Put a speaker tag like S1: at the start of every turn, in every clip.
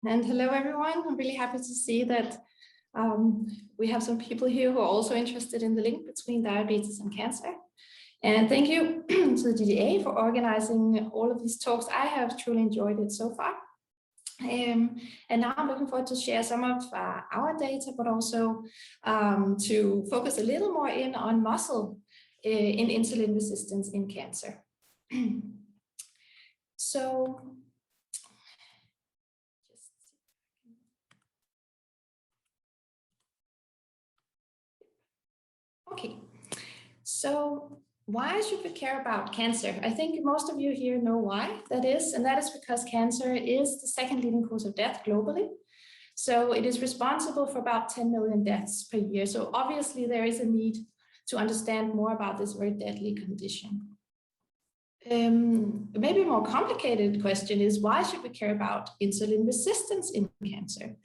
S1: And hello, everyone. I'm really happy to see that we have some people here who are also interested in the link between diabetes and cancer. And thank you to the DDA for organizing all of these talks. I have truly enjoyed it so far. And now I'm looking forward to share some of our data, but also to focus a little more in on muscle in insulin resistance in cancer. So, okay, so why should we care about cancer? I think most of you here know why that is, and that is because cancer is the second leading cause of death globally. So it is responsible for about 10 million deaths per year. So obviously there is a need to understand more about this very deadly condition. Maybe a more complicated question is, why should we care about insulin resistance in cancer?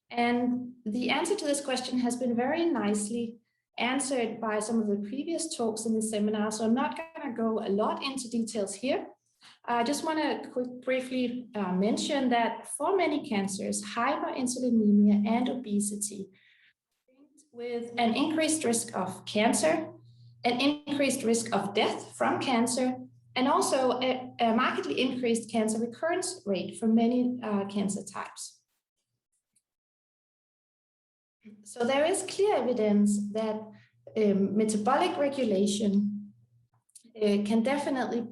S1: And the answer to this question has been very nicely answered by some of the previous talks in the seminar, so I'm not going to go a lot into details here. I just want to briefly mention that for many cancers, hyperinsulinemia and obesity with an increased risk of cancer, an increased risk of death from cancer, and also a markedly increased cancer recurrence rate for many cancer types. So there is clear evidence that metabolic regulation can definitely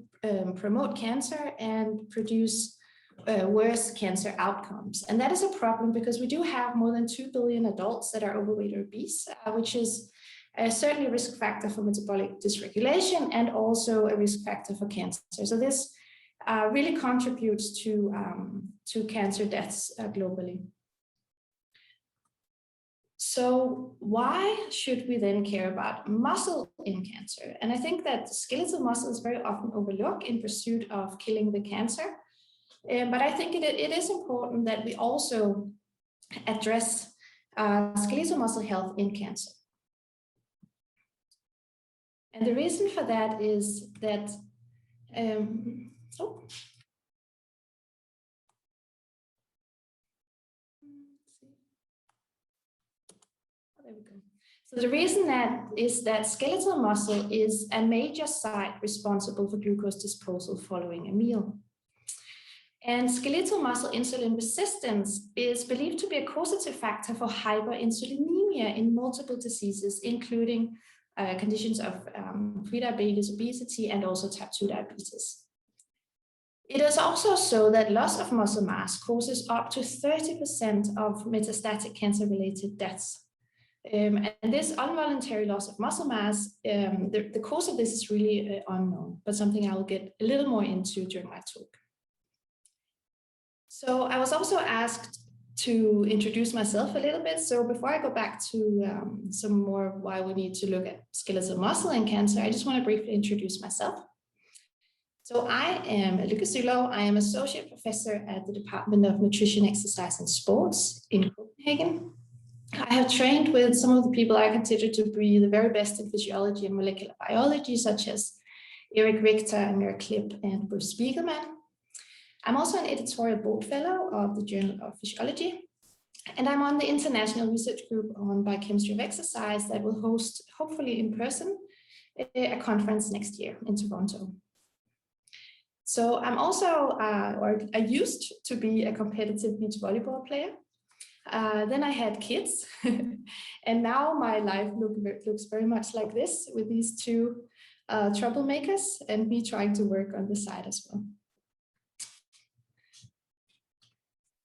S1: promote cancer and produce worse cancer outcomes. And that is a problem because we do have more than 2 billion adults that are overweight or obese, which is certainly a risk factor for metabolic dysregulation and also a risk factor for cancer. So this really contributes to cancer deaths globally. So why should we then care about muscle in cancer? And I think that skeletal muscle is very often overlooked in pursuit of killing the cancer. But I think it is important that we also address skeletal muscle health in cancer. And the reason for that is that So the reason is that skeletal muscle is a major site responsible for glucose disposal following a meal. And skeletal muscle insulin resistance is believed to be a causative factor for hyperinsulinemia in multiple diseases, including conditions of prediabetes, obesity, and also type 2 diabetes. It is also so that loss of muscle mass causes up to 30% of metastatic cancer-related deaths. And this involuntary loss of muscle mass, the cause of this is really unknown, but something I will get a little more into during my talk. So I was also asked to introduce myself a little bit. So before I go back to some more why we need to look at skeletal muscle in cancer, I just want to briefly introduce myself. So I am Lykke Sylow. I am Associate Professor at the Department of Nutrition, Exercise and Sports in Copenhagen. I have trained with some of the people I consider to be the very best in physiology and molecular biology, such as Erik Richter, Amir Klipp, and Bruce Spiegelman. I'm also an editorial board fellow of the Journal of Physiology, and I'm on the international research group on biochemistry of exercise that will host, hopefully in person, a conference next year in Toronto. So I'm also, or I used to be a competitive beach volleyball player. Then I had kids, and now my life looks very much like this, with these two troublemakers and me trying to work on the side as well.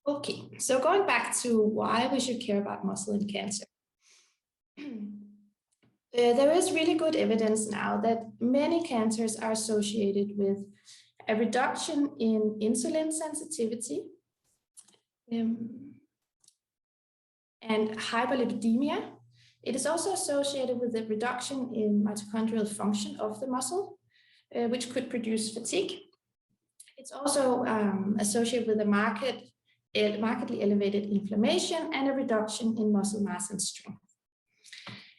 S1: Okay, so going back to why we should care about muscle in cancer. There is really good evidence now that many cancers are associated with a reduction in insulin sensitivity and hyperlipidemia. It is also associated with a reduction in mitochondrial function of the muscle, which could produce fatigue. It's also associated with a markedly elevated inflammation and a reduction in muscle mass and strength.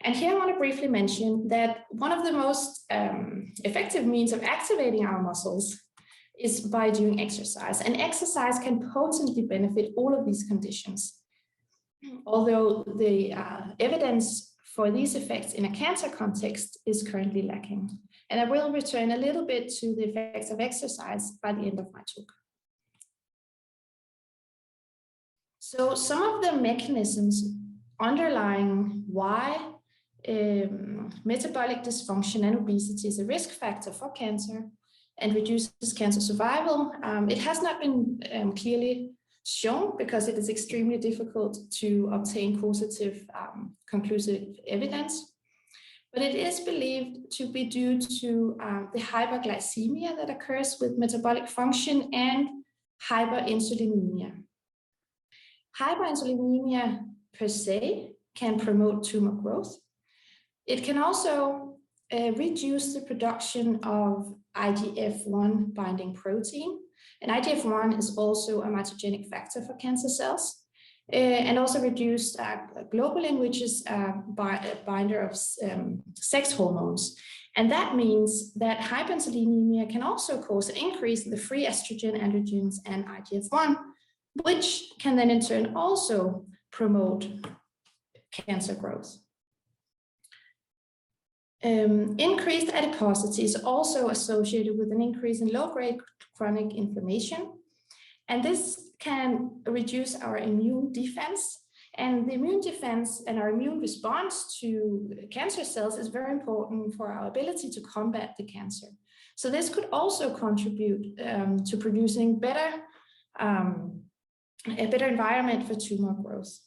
S1: And here I want to briefly mention that one of the most effective means of activating our muscles is by doing exercise. And exercise can potently benefit all of these conditions. Although the evidence for these effects in a cancer context is currently lacking. And I will return a little bit to the effects of exercise by the end of my talk. So some of the mechanisms underlying why metabolic dysfunction and obesity is a risk factor for cancer and reduces cancer survival, it has not been clearly shown because it is extremely difficult to obtain causative conclusive evidence. But it is believed to be due to the hyperglycemia that occurs with metabolic function and hyperinsulinemia. Hyperinsulinemia per se can promote tumor growth. It can also reduce the production of IGF-1 binding protein. And IGF-1 is also a mitogenic factor for cancer cells. And also reduce globulin, which is a binder of sex hormones. And that means that hyperinsulinemia can also cause an increase in the free estrogen, androgens, and IGF-1, which can then in turn also promote cancer growth. Increased adiposity is also associated with an increase in low-grade chronic inflammation. And this can reduce our immune defense. And the immune defense and our immune response to cancer cells is very important for our ability to combat the cancer. So this could also contribute to producing a better environment for tumor growth.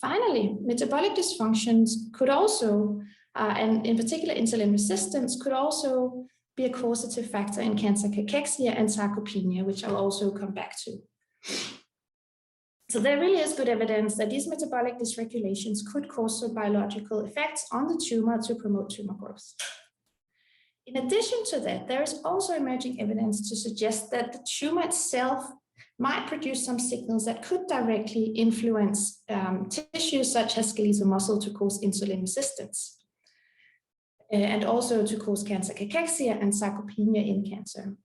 S1: Finally, metabolic dysfunctions could also, and in particular insulin resistance, could also be a causative factor in cancer cachexia and sarcopenia, which I'll also come back to. So there really is good evidence that these metabolic dysregulations could cause some biological effects on the tumor to promote tumor growth. In addition to that, there is also emerging evidence to suggest that the tumor itself might produce some signals that could directly influence tissues such as skeletal muscle to cause insulin resistance, and also to cause cancer cachexia and sarcopenia in cancer.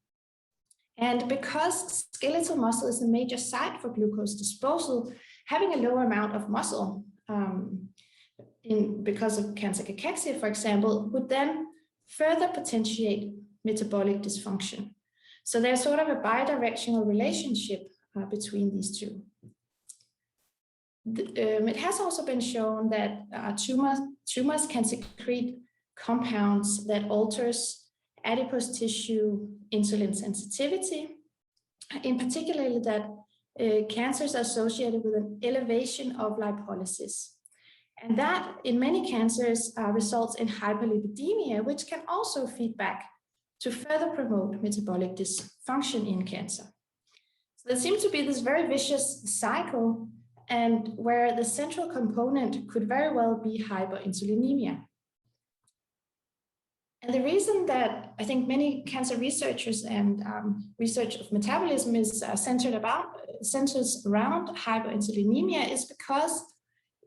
S1: And because skeletal muscle is a major site for glucose disposal, having a lower amount of muscle because of cancer cachexia, for example, would then further potentiate metabolic dysfunction. So there's sort of a bidirectional relationship between these two. It has also been shown that tumors can secrete compounds that alters adipose tissue insulin sensitivity, in particular that cancers are associated with an elevation of lipolysis. And that in many cancers results in hyperlipidemia, which can also feed back to further promote metabolic dysfunction in cancer. So there seems to be this very vicious cycle, and where the central component could very well be hyperinsulinemia. And the reason that I think many cancer researchers and research of metabolism is centers around hyperinsulinemia is because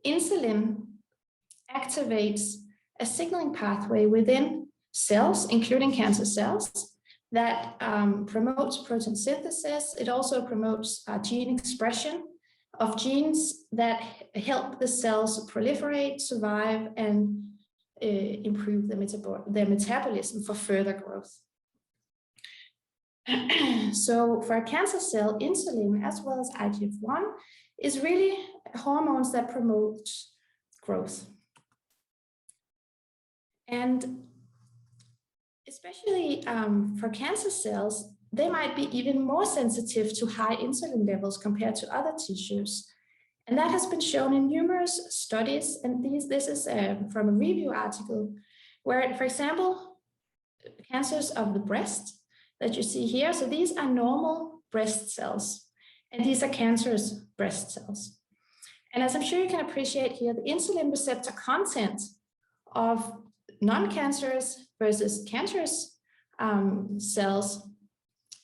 S1: insulin activates a signaling pathway within cells, including cancer cells, that promotes protein synthesis. It also promotes gene expression of genes that help the cells proliferate, survive, and improve their metabolism for further growth. So for a cancer cell, insulin as well as IGF-1 is really hormones that promote growth. And especially for cancer cells, they might be even more sensitive to high insulin levels compared to other tissues. And that has been shown in numerous studies. And this is from a review article where, for example, cancers of the breast that you see here. So these are normal breast cells, and these are cancerous breast cells. And as I'm sure you can appreciate here, the insulin receptor content of non-cancerous versus cancerous cells,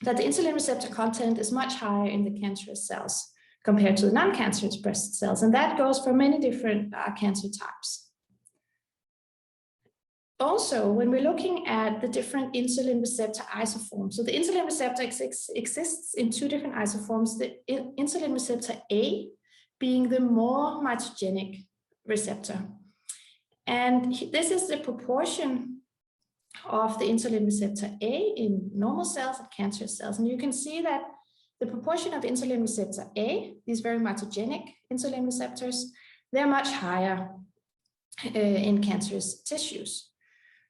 S1: that the insulin receptor content is much higher in the cancerous cells compared to the non-cancerous breast cells. And that goes for many different cancer types. also, when we're looking at the different insulin receptor isoforms, so the insulin receptor exists in two different isoforms, the insulin receptor A being the more mitogenic receptor. And this is the proportion of the insulin receptor A in normal cells and cancerous cells. And you can see that the proportion of insulin receptor A, these very mitogenic insulin receptors, they're much higher in cancerous tissues.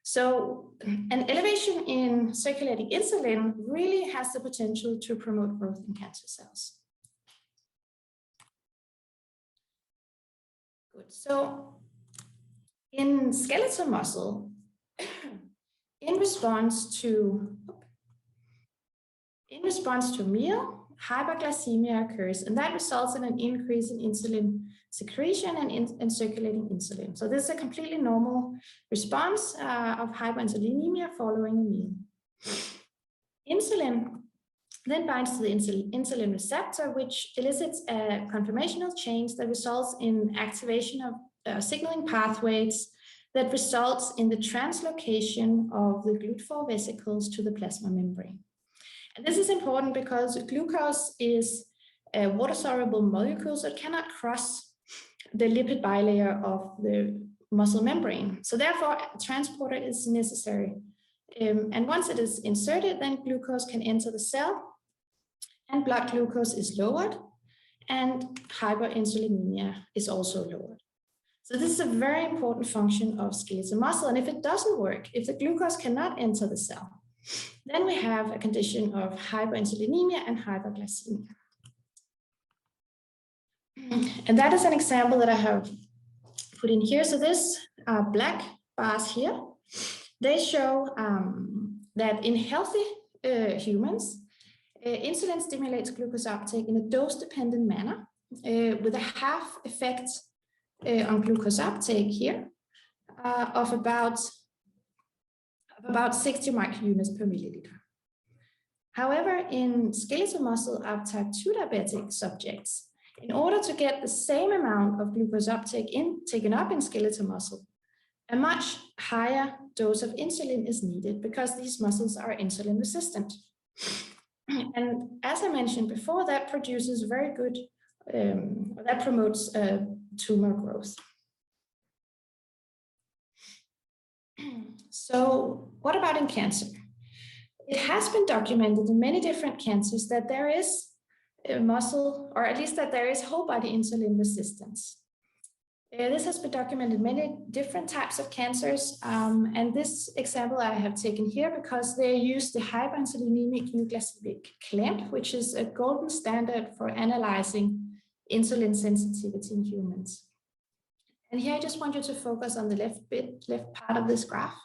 S1: So an elevation in circulating insulin really has the potential to promote growth in cancer cells. Good. So in skeletal muscle, in response to meal, hyperglycemia occurs, and that results in an increase in insulin secretion and circulating insulin. So this is a completely normal response of hyperinsulinemia following a meal. Insulin then binds to the insulin receptor, which elicits a conformational change that results in activation of signaling pathways that results in the translocation of the GLUT4 vesicles to the plasma membrane. And this is important because glucose is a water-soluble molecule, so it cannot cross the lipid bilayer of the muscle membrane. So therefore, a transporter is necessary. And once it is inserted, then glucose can enter the cell, and blood glucose is lowered, and hyperinsulinemia is also lowered. So this is a very important function of skeletal muscle. And if it doesn't work, if the glucose cannot enter the cell, then we have a condition of hyperinsulinemia and hyperglycemia. And that is an example that I have put in here. So this black bars here, they show that in healthy humans, insulin stimulates glucose uptake in a dose-dependent manner with a half effect on glucose uptake here of about 60 microunits per milliliter. However, in skeletal muscle of type 2 diabetic subjects, in order to get the same amount of glucose uptake taken up in skeletal muscle, a much higher dose of insulin is needed because these muscles are insulin resistant. And as I mentioned before, that produces very good, that promotes tumor growth. So what about in cancer? It has been documented in many different cancers that there is a muscle, or at least that there is whole body insulin resistance. This has been documented in many different types of cancers. And this example I have taken here because they use the hyperinsulinemic euglycemic clamp, which is a golden standard for analyzing insulin sensitivity in humans. And here I just want you to focus on the left part of this graph.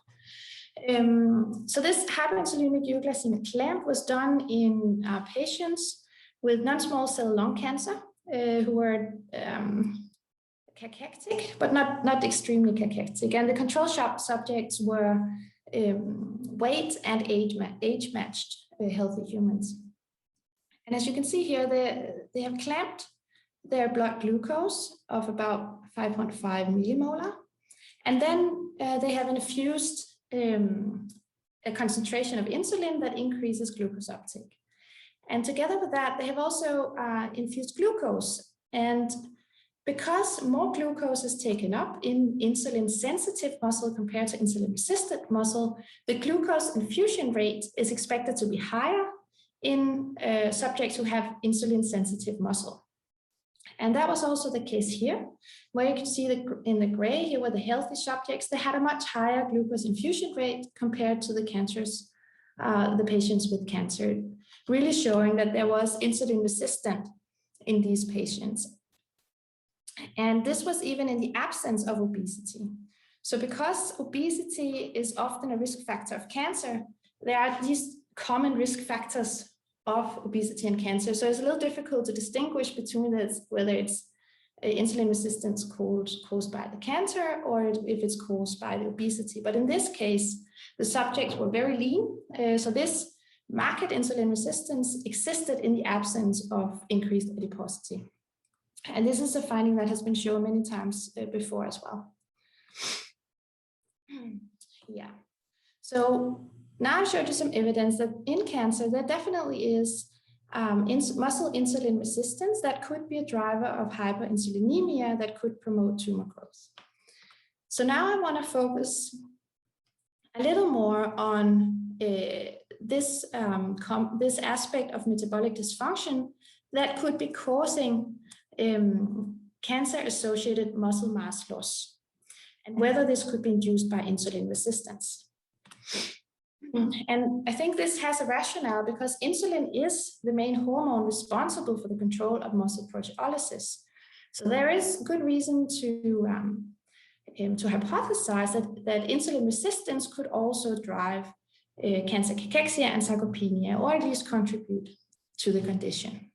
S1: So this hyperinsulinemic euglycemic clamp was done in patients with non-small cell lung cancer who were cachectic, but not extremely cachectic. And the control subjects were weight and age matched healthy humans. And as you can see here, they have clamped their blood glucose of about 5.5 millimolar. And then they have infused a concentration of insulin that increases glucose uptake. And together with that, they have also infused glucose. And because more glucose is taken up in insulin-sensitive muscle compared to insulin-resistant muscle, the glucose infusion rate is expected to be higher in subjects who have insulin-sensitive muscle. And that was also the case here, where you can see in the gray here were the healthy subjects, they had a much higher glucose infusion rate compared to the cancers, the patients with cancer, really showing that there was insulin resistant in these patients. And this was even in the absence of obesity. So because obesity is often a risk factor of cancer, there are these common risk factors of obesity and cancer. So it's a little difficult to distinguish between this, whether it's insulin resistance caused by the cancer or if it's caused by the obesity. But in this case, the subjects were very lean. So this marked insulin resistance existed in the absence of increased adiposity. And this is a finding that has been shown many times before as well. Yeah. So now I showed you some evidence that in cancer, there definitely is muscle insulin resistance that could be a driver of hyperinsulinemia that could promote tumor growth. So now I want to focus a little more on this aspect of metabolic dysfunction that could be causing cancer-associated muscle mass loss, and whether this could be induced by insulin resistance. And I think this has a rationale because insulin is the main hormone responsible for the control of muscle proteolysis. So there is good reason to hypothesize that insulin resistance could also drive cancer cachexia and sarcopenia, or at least contribute to the condition.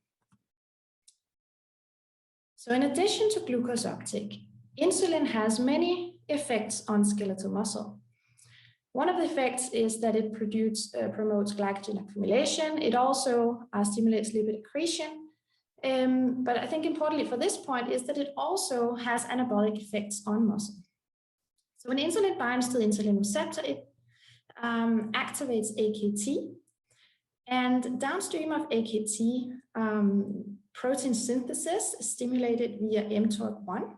S1: So in addition to glucose uptake, insulin has many effects on skeletal muscle. One of the effects is that it promotes glycogen accumulation. It also stimulates lipid accretion. But I think importantly for this point is that it also has anabolic effects on muscle. So when insulin binds to the insulin receptor, it activates AKT. And downstream of AKT, protein synthesis is stimulated via mTORC1.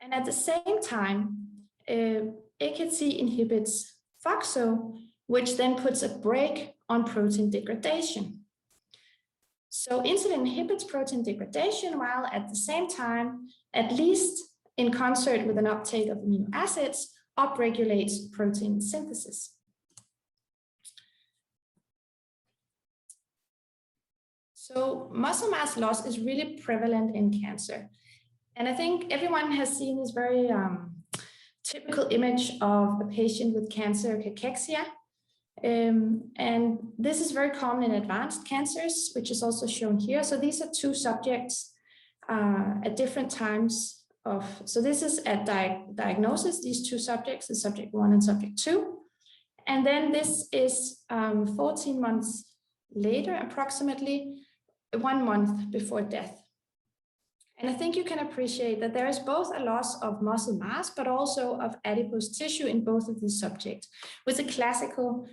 S1: And at the same time, AKT inhibits FOXO, which then puts a brake on protein degradation. So insulin inhibits protein degradation, while at the same time, at least in concert with an uptake of amino acids, upregulates protein synthesis. So muscle mass loss is really prevalent in cancer. And I think everyone has seen this very typical image of a patient with cancer cachexia. And this is very common in advanced cancers, which is also shown here. So these are two subjects at different times of, so this is at diagnosis, these two subjects, is subject 1 and subject 2. And then this is 14 months later, approximately 1 month before death. And I think you can appreciate that there is both a loss of muscle mass, but also of adipose tissue in both of these subjects, with the classical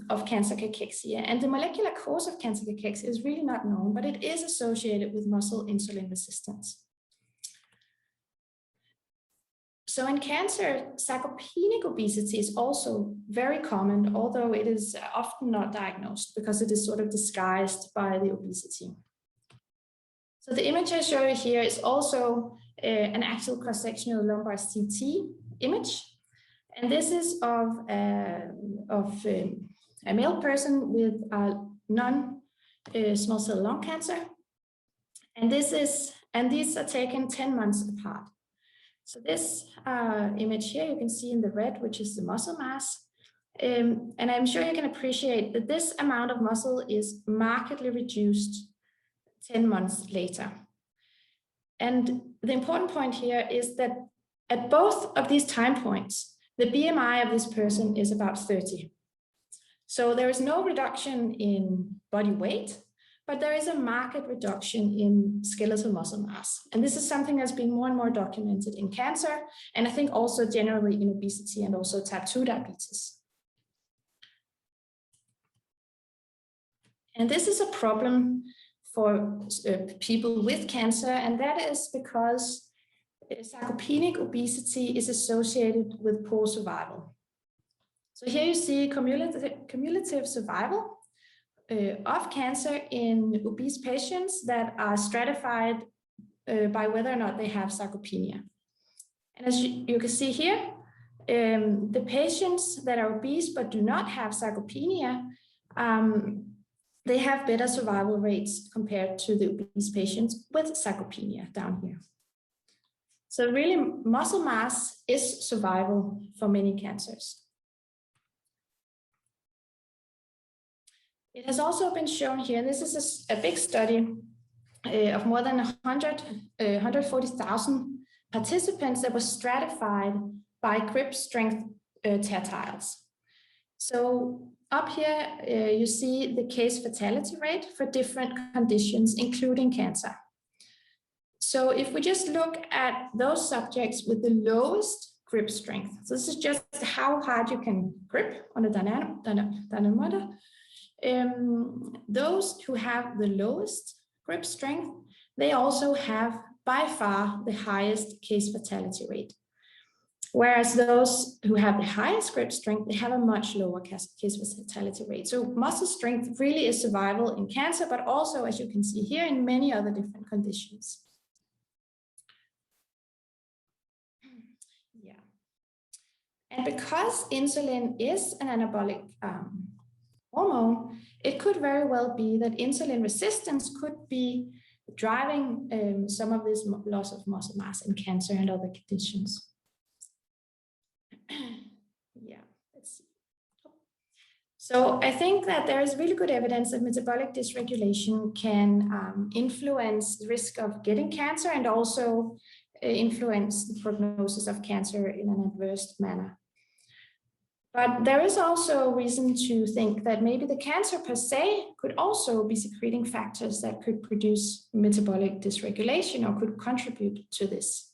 S1: of cancer cachexia. And the molecular cause of cancer cachexia is really not known, but it is associated with muscle insulin resistance. So in cancer, sarcopenic obesity is also very common, although it is often not diagnosed because it is sort of disguised by the obesity. So the image I show you here is also an actual cross-sectional lumbar CT image. And this is of a male person with non-small cell lung cancer. And these are taken 10 months apart. So this image here, you can see in the red, which is the muscle mass. And I'm sure you can appreciate that this amount of muscle is markedly reduced 10 months later. And the important point here is that at both of these time points, the BMI of this person is about 30. So there is no reduction in body weight, but there is a marked reduction in skeletal muscle mass. And this is something that's been more and more documented in cancer, and I think also generally in obesity and also type 2 diabetes. And this is a problem for people with cancer, and that is because sarcopenic obesity is associated with poor survival. So here you see cumulative survival of cancer in obese patients that are stratified by whether or not they have sarcopenia. And as you can see here, the patients that are obese but do not have sarcopenia, they have better survival rates compared to the obese patients with sarcopenia down here. So really, muscle mass is survival for many cancers. It has also been shown here, and this is a big study of more than 140,000 participants that was stratified by grip strength tertiles. So up here, you see the case fatality rate for different conditions, including cancer. So if we just look at those subjects with the lowest grip strength. So this is just how hard you can grip on a dynamometer. Those who have the lowest grip strength, they also have by far the highest case fatality rate. Whereas those who have the highest grip strength, they have a much lower case fatality rate. So muscle strength really is survival in cancer, but also, as you can see here, in many other different conditions. Yeah. And because insulin is an anabolic hormone, it could very well be that insulin resistance could be driving some of this loss of muscle mass in cancer and other conditions. Yeah, let's see. So I think that there is really good evidence that metabolic dysregulation can influence the risk of getting cancer and also influence the prognosis of cancer in an adverse manner. But there is also reason to think that maybe the cancer per se could also be secreting factors that could produce metabolic dysregulation or could contribute to this.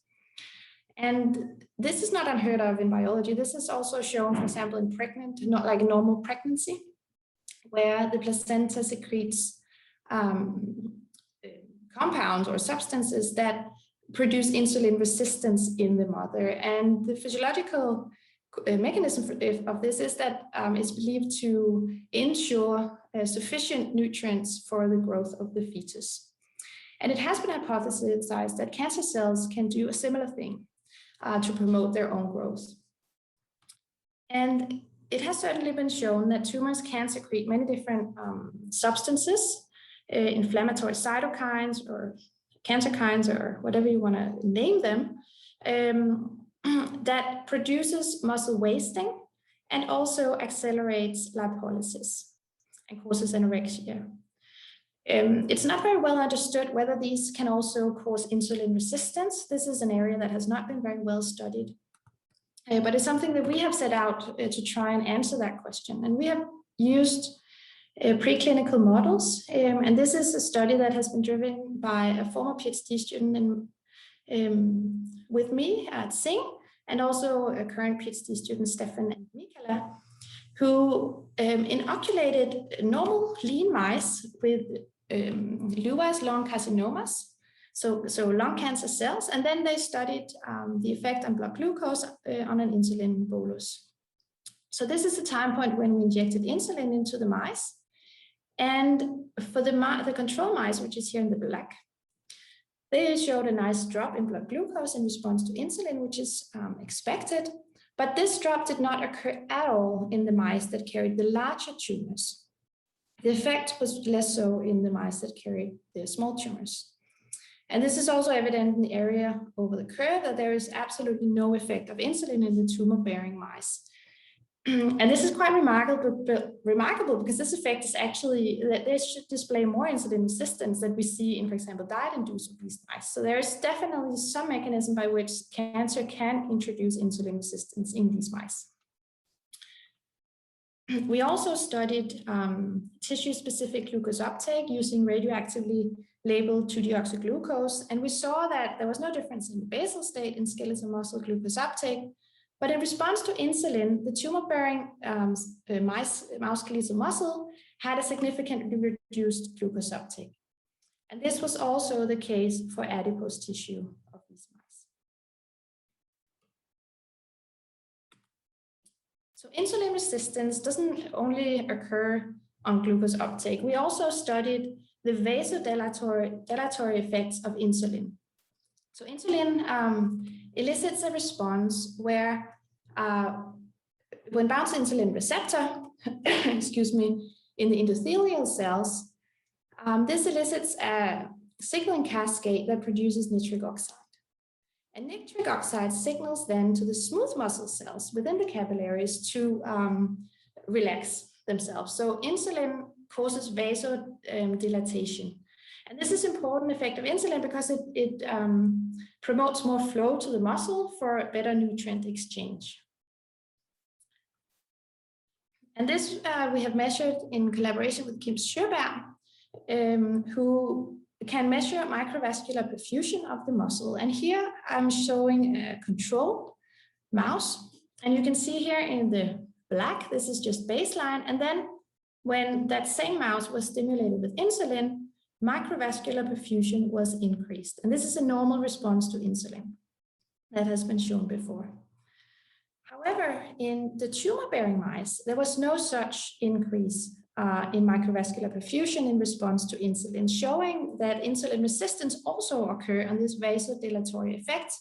S1: And this is not unheard of in biology. This is also shown, for example, in not like normal pregnancy, where the placenta secretes compounds or substances that produce insulin resistance in the mother. And the physiological mechanism of this is that it's believed to ensure sufficient nutrients for the growth of the fetus. And it has been hypothesized that cancer cells can do a similar thing to promote their own growth. And it has certainly been shown that tumors can secrete many different substances, inflammatory cytokines or cancerkines or whatever you want to name them, that produces muscle wasting and also accelerates lipolysis and causes anorexia. It's not very well understood whether these can also cause insulin resistance. This is an area that has not been very well studied, but it's something that we have set out to try and answer that question. And we have used preclinical models, and this is a study that has been driven by a former PhD student with me at Sing, and also a current PhD student, Stefan and Mikaela, who inoculated normal lean mice with Lewis lung carcinomas, so lung cancer cells, and then they studied the effect on blood glucose on an insulin bolus. So this is the time point when we injected insulin into the mice, and for the control mice, which is here in the black, they showed a nice drop in blood glucose in response to insulin, which is expected, but this drop did not occur at all in the mice that carried the larger tumors. The effect was less so in the mice that carried the small tumors. And this is also evident in the area over the curve that there is absolutely no effect of insulin in the tumor-bearing mice. And this is quite remarkable because this effect is actually that they should display more insulin resistance than we see in, for example, diet-induced obese mice. So there is definitely some mechanism by which cancer can introduce insulin resistance in these mice. We also studied tissue-specific glucose uptake using radioactively labeled 2-deoxyglucose, and we saw that there was no difference in the basal state in skeletal muscle glucose uptake, but in response to insulin, the tumor-bearing mouse skeletal muscle had a significantly reduced glucose uptake. And this was also the case for adipose tissue of these mice. So insulin resistance doesn't only occur on glucose uptake. We also studied the vasodilatory effects of insulin. So insulin elicits a response where when bound to insulin receptor, excuse me, in the endothelial cells, this elicits a signaling cascade that produces nitric oxide. And nitric oxide signals then to the smooth muscle cells within the capillaries to relax themselves. So insulin causes vasodilatation. And this is an important effect of insulin because it promotes more flow to the muscle for better nutrient exchange. And this we have measured in collaboration with Kim Sjöberg, who can measure microvascular perfusion of the muscle. And here I'm showing a control mouse. And you can see here in the black, this is just baseline. And then when that same mouse was stimulated with insulin, microvascular perfusion was increased. And this is a normal response to insulin that has been shown before. However, in the tumor-bearing mice, there was no such increase in microvascular perfusion in response to insulin, showing that insulin resistance also occurs on this vasodilatory effect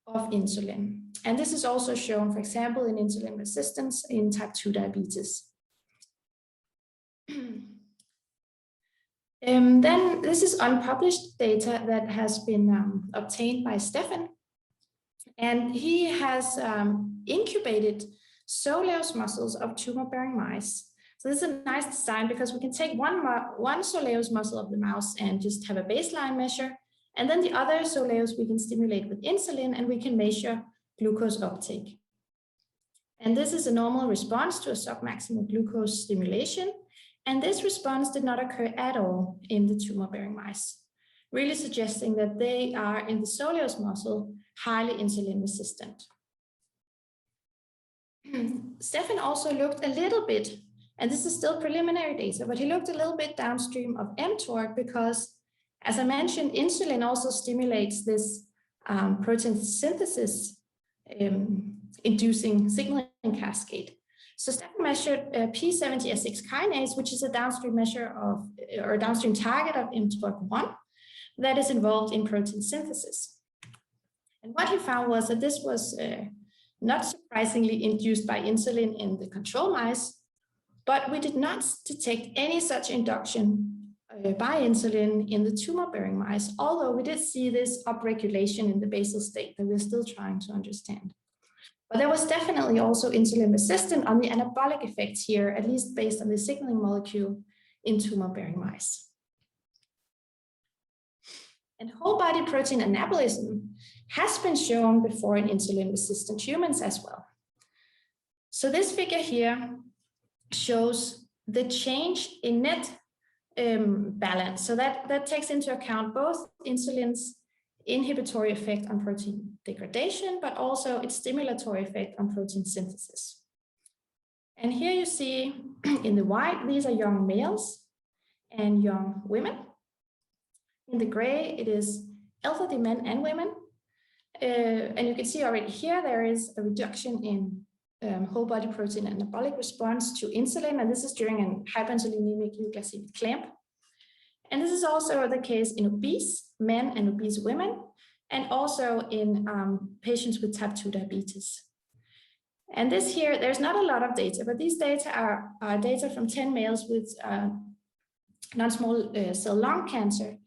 S1: of insulin. And this is also shown, for example, in insulin resistance in type 2 diabetes. Then this is unpublished data that has been obtained by Stefan. And he has incubated soleus muscles of tumor-bearing mice. So this is a nice design because we can take one soleus muscle of the mouse and just have a baseline measure. And then the other soleus we can stimulate with insulin and we can measure glucose uptake. And this is a normal response to a submaximal glucose stimulation. And this response did not occur at all in the tumor-bearing mice, really suggesting that they are in the soleus muscle highly insulin resistant. Stefan also looked a little bit, and this is still preliminary data, but he looked a little bit downstream of mTOR because, as I mentioned, insulin also stimulates this protein synthesis inducing signaling cascade. So Stefan measured P70S6 kinase, which is a downstream measure of, or a downstream target of mTOR1 that is involved in protein synthesis. And what he found was that this was not surprisingly induced by insulin in the control mice, but we did not detect any such induction by insulin in the tumor-bearing mice, although we did see this upregulation in the basal state that we're still trying to understand. But there was definitely also insulin resistant on the anabolic effects here, at least based on the signaling molecule in tumor-bearing mice. And whole body protein anabolism has been shown before in insulin-resistant humans as well. So this figure here shows the change in net balance. So that takes into account both insulin's inhibitory effect on protein degradation, but also its stimulatory effect on protein synthesis. And here you see in the white, these are young males and young women. In the gray, it is elderly men and women. And you can see already here, there is a reduction in whole body protein anabolic response to insulin. And this is during a hyperinsulinemic euglycemic clamp. And this is also the case in obese men and obese women, and also in patients with type 2 diabetes. And this here, there's not a lot of data, but these data are data from 10 males with non-small cell lung cancer.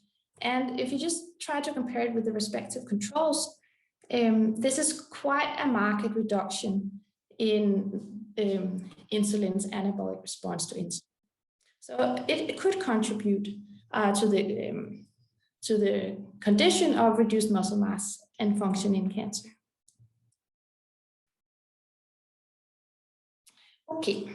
S1: And if you just try to compare it with the respective controls, this is quite a marked reduction in insulin's anabolic response to insulin. So it could contribute to the condition of reduced muscle mass and function in cancer. Okay,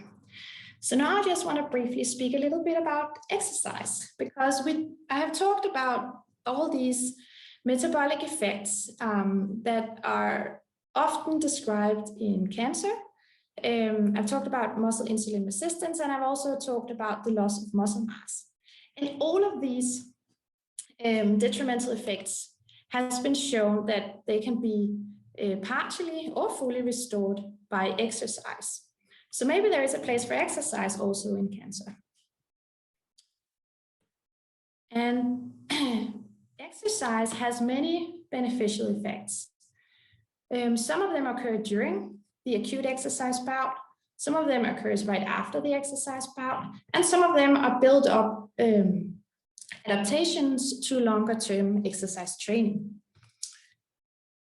S1: so now I just want to briefly speak a little bit about exercise, because I have talked about all these metabolic effects that are often described in cancer. I've talked about muscle insulin resistance, and I've also talked about the loss of muscle mass. And all of these detrimental effects has been shown that they can be partially or fully restored by exercise. So maybe there is a place for exercise also in cancer. And exercise has many beneficial effects. Some of them occur during the acute exercise bout. Some of them occurs right after the exercise bout, and some of them are built up adaptations to longer-term exercise training.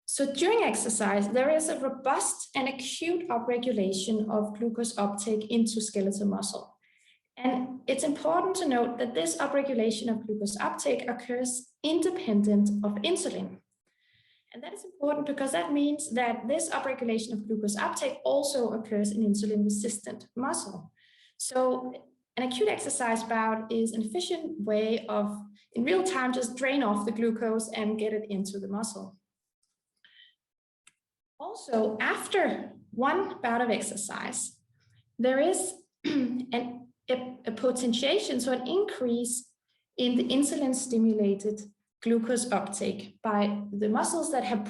S1: So during exercise, there is a robust and acute upregulation of glucose uptake into skeletal muscle. And it's important to note that this upregulation of glucose uptake occurs independent of insulin. And that is important because that means that this upregulation of glucose uptake also occurs in insulin-resistant muscle. So an acute exercise bout is an efficient way of, in real time, just drain off the glucose and get it into the muscle. Also, after one bout of exercise, there is a potentiation, so an increase in the insulin-stimulated glucose uptake by the muscles that have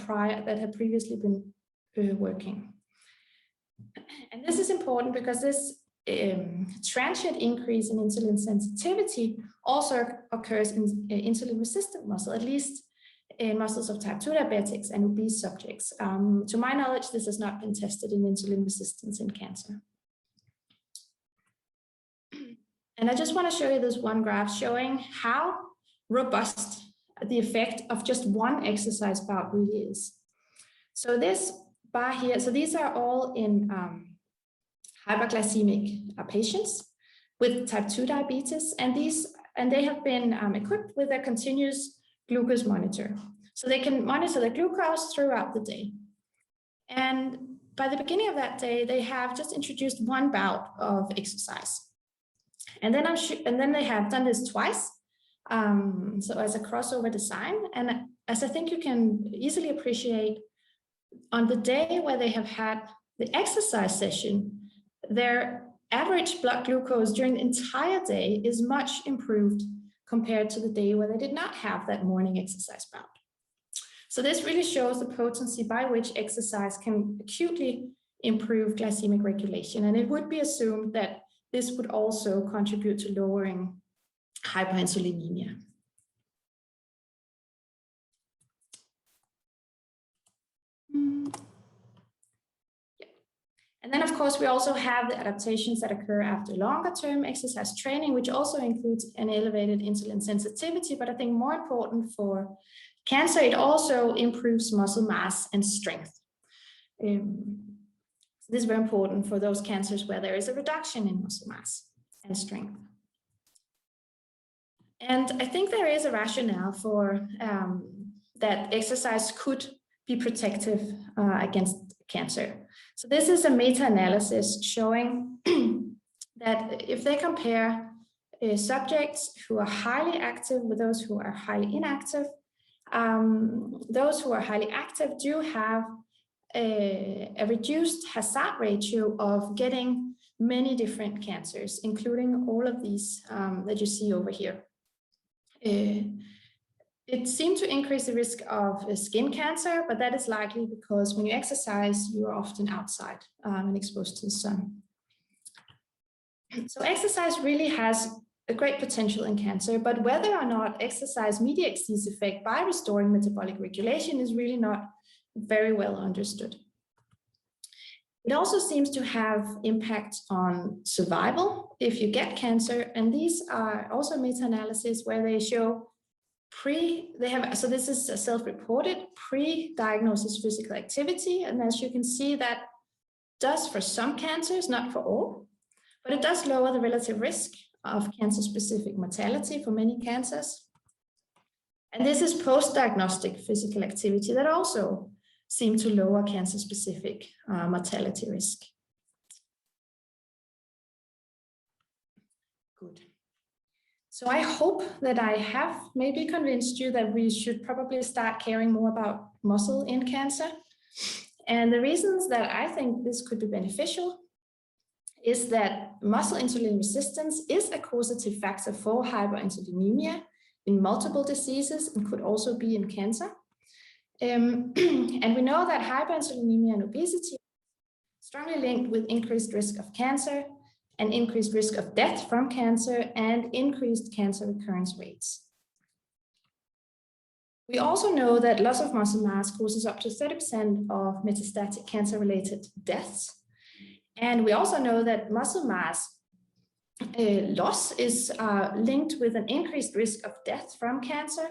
S1: previously been working. And this is important because this transient increase in insulin sensitivity also occurs in insulin-resistant muscle, at least in muscles of type 2 diabetics and obese subjects. To my knowledge, this has not been tested in insulin resistance in cancer. And I just want to show you this one graph showing how robust the effect of just one exercise bout really is. So this bar here, so these are all in hyperglycemic patients with type 2 diabetes, and they have been equipped with a continuous glucose monitor. So they can monitor the glucose throughout the day. And by the beginning of that day, they have just introduced one bout of exercise. And then they have done this twice. So as a crossover design. And as I think you can easily appreciate, on the day where they have had the exercise session, their average blood glucose during the entire day is much improved compared to the day where they did not have that morning exercise bout. So this really shows the potency by which exercise can acutely improve glycemic regulation. And it would be assumed that this would also contribute to lowering hyperinsulinemia. And then, of course, we also have the adaptations that occur after longer-term exercise training, which also includes an elevated insulin sensitivity. But I think more important for cancer, it also improves muscle mass and strength. This is very important for those cancers where there is a reduction in muscle mass and strength. And I think there is a rationale for that exercise could be protective against cancer. So this is a meta-analysis showing that if they compare subjects who are highly active with those who are highly inactive, those who are highly active do have a reduced hazard ratio of getting many different cancers, including all of these that you see over here. It seemed to increase the risk of skin cancer, but that is likely because when you exercise, you are often outside and exposed to the sun. So exercise really has a great potential in cancer, but whether or not exercise mediates this effect by restoring metabolic regulation is really not very well understood. It also seems to have impact on survival if you get cancer, and these are also meta-analyses where they show so this is a self-reported pre-diagnosis physical activity, and as you can see, that does for some cancers, not for all, but it does lower the relative risk of cancer-specific mortality for many cancers. And this is post-diagnostic physical activity that also seem to lower cancer-specific mortality risk. Good. So I hope that I have maybe convinced you that we should probably start caring more about muscle in cancer. And the reasons that I think this could be beneficial is that muscle insulin resistance is a causative factor for hyperinsulinemia in multiple diseases and could also be in cancer. And we know that hyperinsulinemia and obesity are strongly linked with increased risk of cancer, an increased risk of death from cancer, and increased cancer recurrence rates. We also know that loss of muscle mass causes up to 30% of metastatic cancer-related deaths. And we also know that muscle mass loss is linked with an increased risk of death from cancer.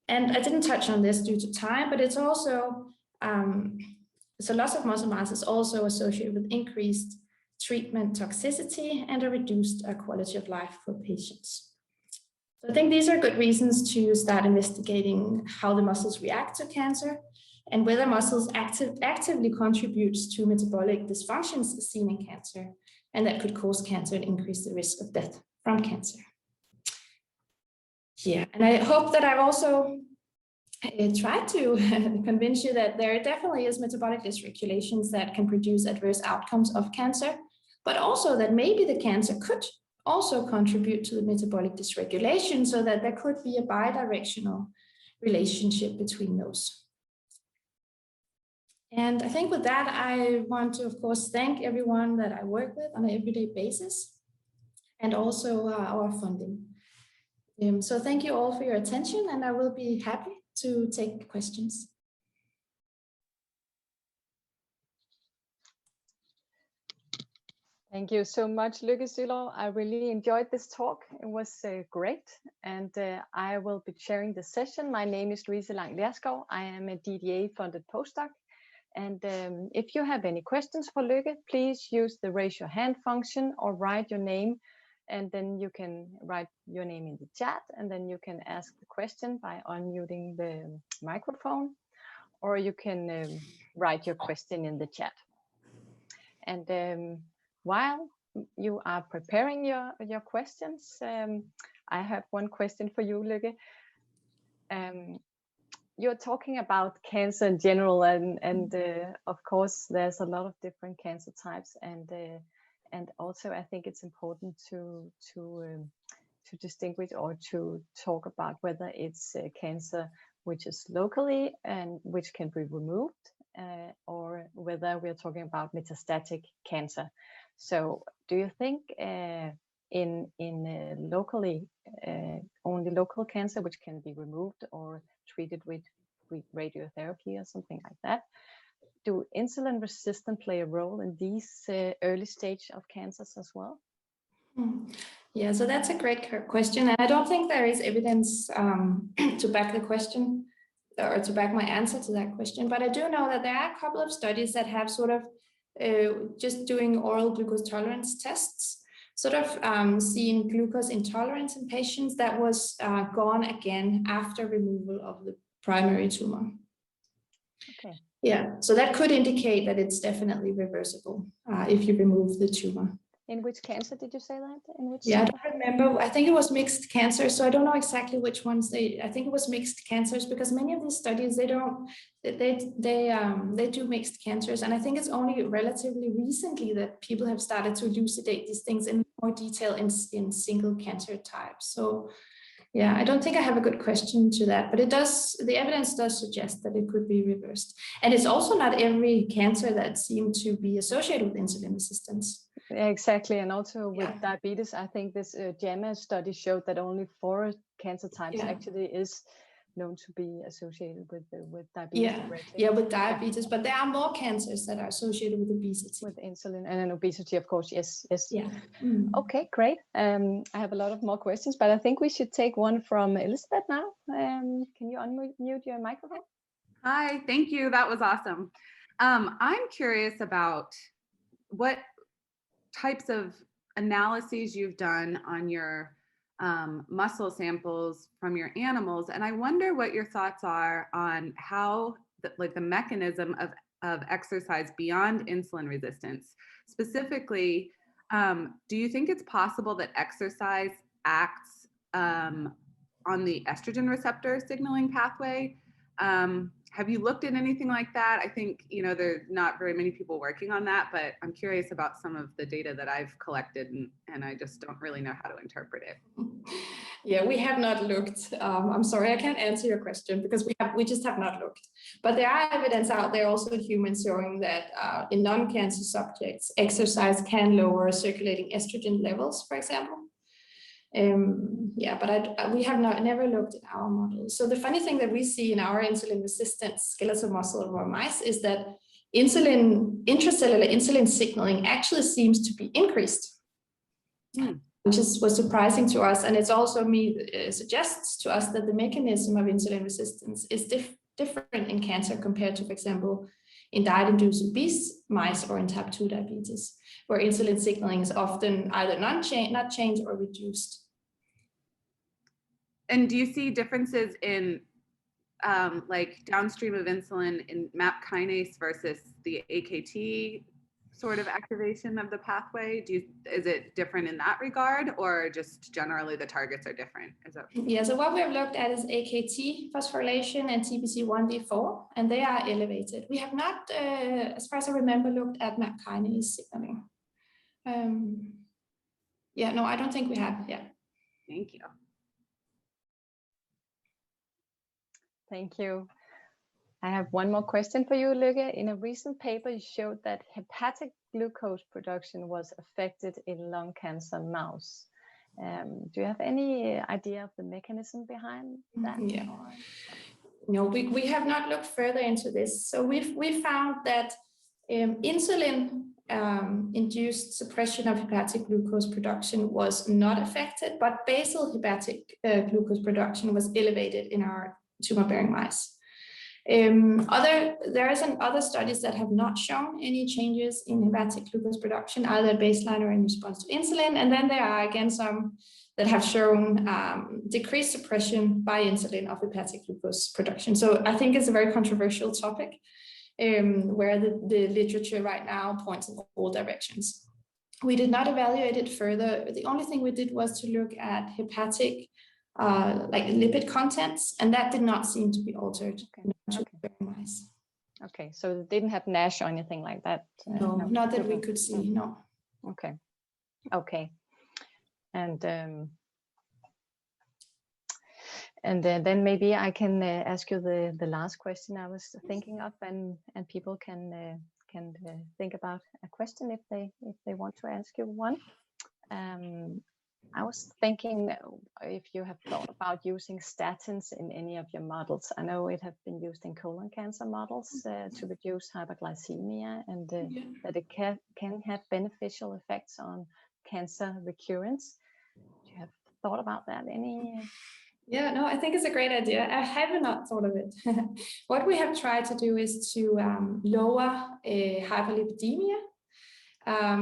S1: And I didn't touch on this due to time, but it's also, so loss of muscle mass is also associated with increased treatment toxicity and a reduced quality of life for patients. So I think these are good reasons to start investigating how the muscles react to cancer and whether muscles actively contributes to metabolic dysfunctions seen in cancer, and that could cause cancer and increase the risk of death from cancer. Yeah, and I hope that I've also try to convince you that there definitely is metabolic dysregulations that can produce adverse outcomes of cancer, but also that maybe the cancer could also contribute to the metabolic dysregulation, so that there could be a bidirectional relationship between those. And I think with that, I want to, of course, thank everyone that I work with on an everyday basis, and also our funding. So thank you all for your attention, and I will be happy to take questions.
S2: Thank you so much, Lykke Sylow. I really enjoyed this talk. It was great. And I will be sharing the session. My name is Louise Lang-Lerskov. I am a DDA-funded postdoc. And if you have any questions for Lykke, please use the raise your hand function or write your name. And then you can write your name in the chat. And then you can ask the question by unmuting the microphone. Or you can write your question in the chat. And while you are preparing your questions, I have one question for you, Lykke. You're talking about cancer in general, and of course, there's a lot of different cancer types, and also I think it's important to distinguish or to talk about whether it's cancer which is locally and which can be removed, or whether we're talking about metastatic cancer. So do you think in locally only local cancer which can be removed or treated with radiotherapy or something like that, do insulin resistance play a role in these early stage of cancers as well?
S1: Yeah, so that's a great question, and I don't think there is evidence to back the question or to back my answer to that question, but I do know that there are a couple of studies that have sort of just doing oral glucose tolerance tests, sort of seen glucose intolerance in patients that was gone again after removal of the primary tumor.
S2: Okay.
S1: Yeah, so that could indicate that it's definitely reversible if you remove the tumor.
S2: In which cancer did you say that? In which?
S1: Yeah, I don't remember. I think it was mixed cancer, so I don't know exactly which ones I think it was mixed cancers, because many of these studies they do mixed cancers, and I think it's only relatively recently that people have started to elucidate these things in more detail in single cancer types. So yeah, I don't think I have a good question to that, but the evidence does suggest that it could be reversed. And it's also not every cancer that seems to be associated with insulin resistance.
S2: Exactly, and also with diabetes, I think this JAMA study showed that only 4 cancer types actually is known to be associated with diabetes.
S1: Yeah, with diabetes, but there are more cancers that are associated with obesity.
S2: With insulin and obesity, of course, yes.
S1: Yeah.
S2: Okay, great. I have a lot of more questions, but I think we should take one from Elizabeth now. Can you unmute your microphone?
S3: Hi, thank you. That was awesome. I'm curious about what types of analyses you've done on your muscle samples from your animals, and I wonder what your thoughts are on how the mechanism of exercise beyond insulin resistance. Specifically, do you think it's possible that exercise acts on the estrogen receptor signaling pathway? Have you looked at anything like that? I think, there's not very many people working on that, but I'm curious about some of the data that I've collected, and I just don't really know how to interpret it.
S1: Yeah, we have not looked. I'm sorry, I can't answer your question because we just have not looked. But there are evidence out there also in humans showing that in non-cancer subjects, exercise can lower circulating estrogen levels, for example. But we have never looked at our models. So the funny thing that we see in our insulin resistant skeletal muscle of our mice is that intracellular insulin signaling actually seems to be increased, which was surprising to us. And it's also suggests to us that the mechanism of insulin resistance is different in cancer compared to, for example, in diet-induced obese mice or in type 2 diabetes, where insulin signaling is often either not changed or reduced.
S3: And do you see differences in like downstream of insulin in MAP kinase versus the AKT sort of activation of the pathway? Is it different in that regard, or just generally the targets are different?
S1: Yeah, so what we have looked at is AKT phosphorylation and TPC1D4, and they are elevated. We have not, as far as I remember, looked at MAP kinase signaling. Yeah, no, I don't think we have. Yeah.
S3: Thank you.
S2: Thank you. I have one more question for you, Lykke. In a recent paper, you showed that hepatic glucose production was affected in lung cancer mouse. Do you have any idea of the mechanism behind that?
S1: Yeah. No, we have not looked further into this. So we found that insulin induced suppression of hepatic glucose production was not affected, but basal hepatic glucose production was elevated in our tumor-bearing mice. There are some other studies that have not shown any changes in hepatic glucose production, either at baseline or in response to insulin. And then there are again some that have shown decreased suppression by insulin of hepatic glucose production. So I think it's a very controversial topic where the literature right now points in all directions. We did not evaluate it further. The only thing we did was to look at hepatic like lipid contents, and that did not seem to be altered.
S2: Okay, so it didn't have NASH or anything like that?
S1: No, not that we could see, no.
S2: Okay, okay. And then maybe I can ask you the last question I was thinking of, and people can think about a question if they want to ask you one. I was thinking if you have thought about using statins in any of your models. I know it has been used in colon cancer models to reduce hyperglycemia, and that it can have beneficial effects on cancer recurrence. Do you have thought about that?
S1: Yeah, no, I think it's a great idea. I have not thought of it. What we have tried to do is to lower hyperlipidemia.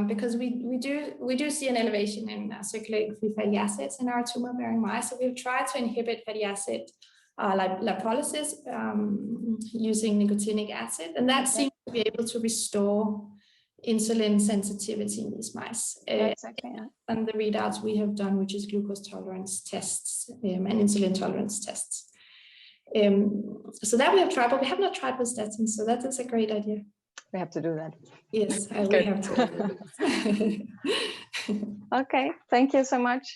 S1: Because we do see an elevation in circulating free fatty acids in our tumor-bearing mice. So we've tried to inhibit fatty acid lipolysis using nicotinic acid, and that seems to be able to restore insulin sensitivity in these mice.
S2: Exactly.
S1: And the readouts we have done, which is glucose tolerance tests and insulin tolerance tests. So that we have tried, but we have not tried with statins. So that is a great idea.
S2: We have to do that.
S1: Yes, we have to.
S2: Okay, thank you so much.